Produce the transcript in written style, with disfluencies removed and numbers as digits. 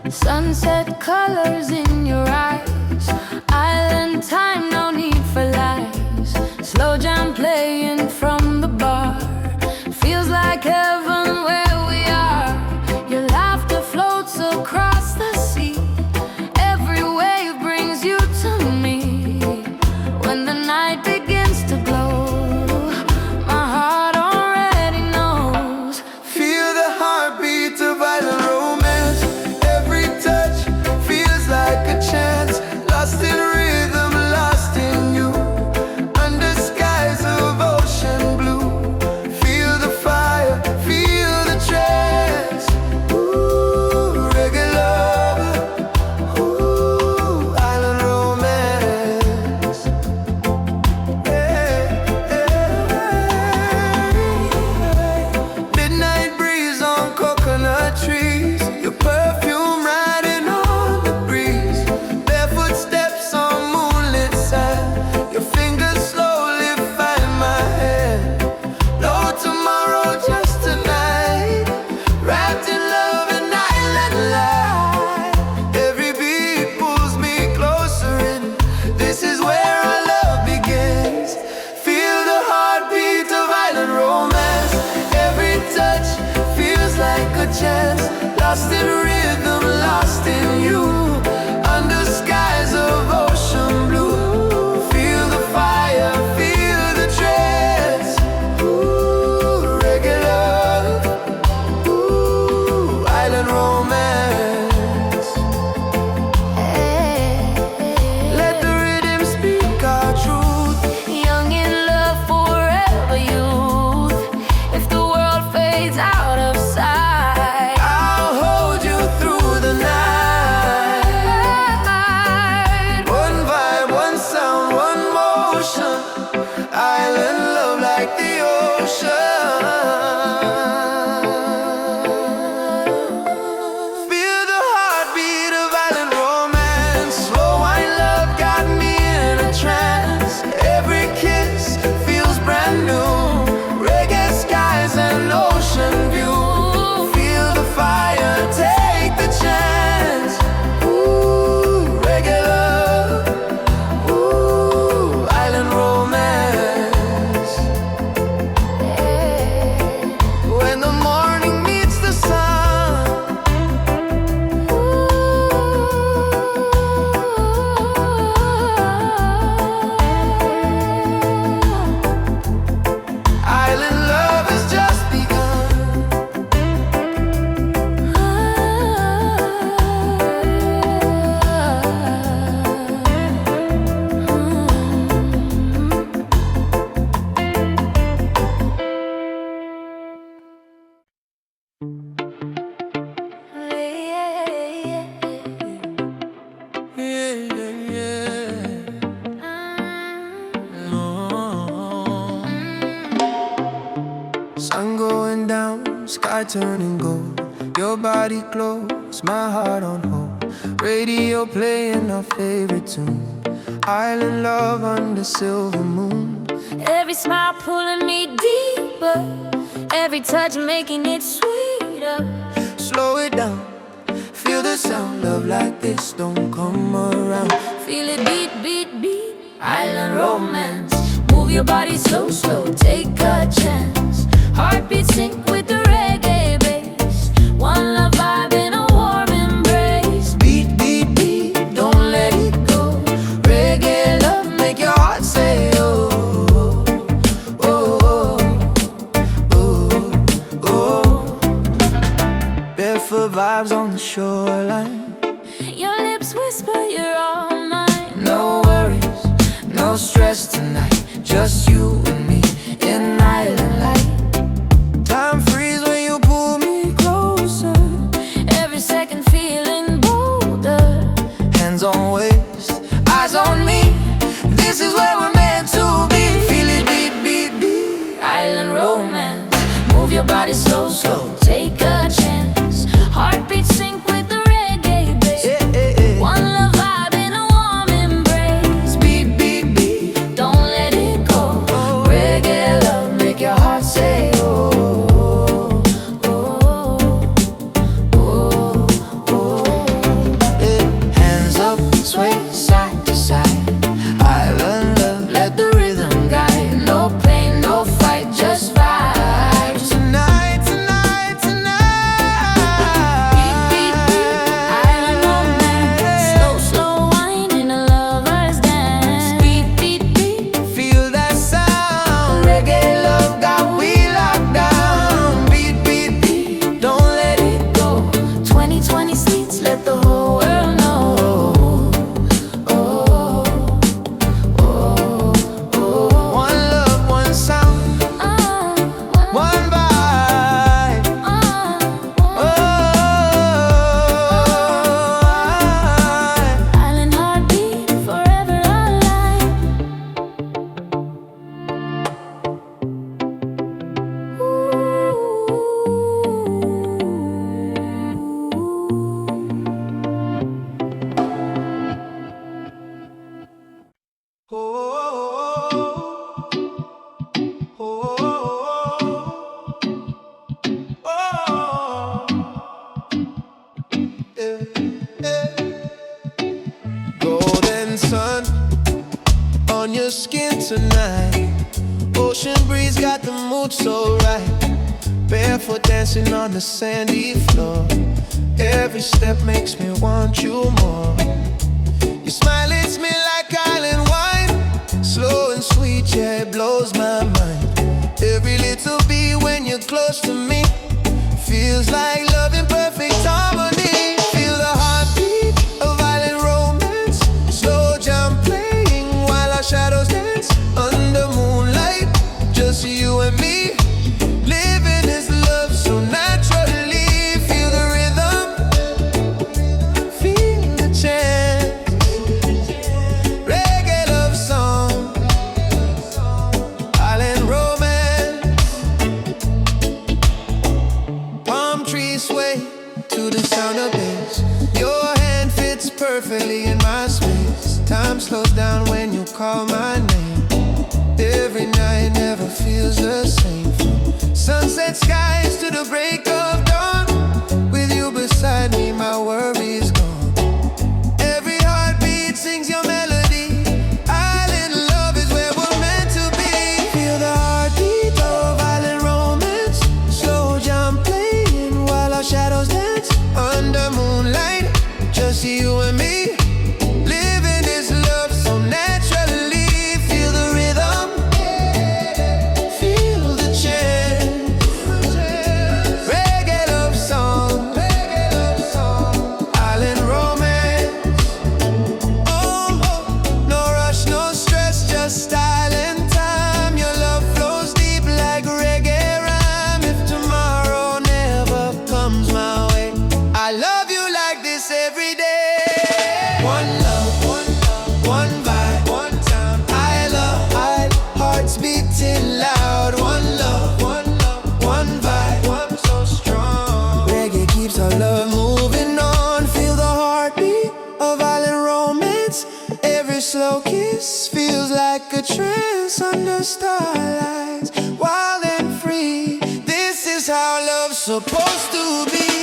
Sunset colors in your eyes, island time, no need for lies. Slow jam playing from the bar, feels like heaven where we are. Your laughter floats across the sea, every wave brings you to me. When the night begins to glow, my heart already knows. Feel the heartbeat of violent romance. Every touch feels like a chance. Lost in rhythm, lost in you. Under skies of ocean blue. Feel the fire, feel the trance. Ooh, reggae love. Ooh, island romance. Hey, midnight breeze on coconut trees. Your perfume riding on the breeze. Barefoot steps on moonlit sand. Your fingers slowly find my hand. No tomorrow, just tonight. Wrapped in love and island light. Every beat pulls me closer in. This is where our love begins. Feel the heartbeat of island romance. Every touch feels like a chance. Lost in rhythm, lost in you. Under skies of ocean blue. Feel the fire, feel the trance. Ooh, reggae love. Ooh, island romance. Let the rhythm speak our truth. Young in love, forever youth. If the world fades out of sight, I'll hold you through the night. One vibe, one sound, one motion. Island love like the ocean. Feel the heartbeat of island romance. Slow wine love got me in a trance. Every kiss feels brand new. Reggae skies and ocean view. Feel the fire, take the chance. Ooh, reggae love. Ooh, island romance. When the morning meets the sun. Island love has just begun. Yeah, yeah, yeah. Oh. Sun going down, sky turning gold. Your body close, my heart on hold. Radio playing our favorite tune. Island love under silver moon. every smile pulling me deeper, every touch making it sweeter. Slow it down, feel the sound. Love like this don't come around. Feel it beat, beat, beat. Island romance. Move your body slow, slow, take a chance. Heartbeat sync with the reggae bass. One love vibe in a warm embrace. Beat, beat, beat, don't let it go. Reggae love make your heart say oh, oh, oh, oh, oh. Barefoot vibes on the shoreline. Your lips whisper you're all mine. No worries, no stress tonight. Just you and me in island light. Time freeze when you pull me closer. Every second feeling bolder. Hands on waist, eyes on me. This is where we're meant to be. Feel it beat, beat, beat. Island romance. Move your body slow, slow, take a your skin tonight. Ocean breeze got the mood so right. Barefoot dancing on the sandy floor. Every step makes me want you more. Your smile hits me like island wine. Slow and sweet, yeah, it blows my mind. Every little beat when you're close to me feels like love in perfect harmony. Feel the heartbeat of violent romance. Slow jam playing while our shadows dance. Under moonlight, just you and me. Living this love so naturally. Feel the rhythm, feel the chant. Reggae love song, island romance. Palm trees sway to the sound of bass. Your hand fits perfectly in my space. Time slows down when you call my name. Every night never feels the same. From sunset skies to the break of dawn, with you beside me, my worries gone. Every heartbeat sings your melody. Island love is where we're meant to be. Feel the heartbeat of island romance. Slow jam playing while our shadows dance. Under moonlight, just you and me. Living this love so naturally. Feel the rhythm, feel the chant. Reggae love song, island romance. Oh, oh, no rush, no stress, just island time. Your love flows deep like reggae rhyme. If tomorrow never comes my way, I love you like this every day. One love, one vibe, one time. I love, hearts beating loud. One love, one vibe, one so strong. Reggae keeps our love moving on. Feel the heartbeat of island romance. Every slow kiss feels like a trance under starlights, wild and free. This is how love's supposed to be.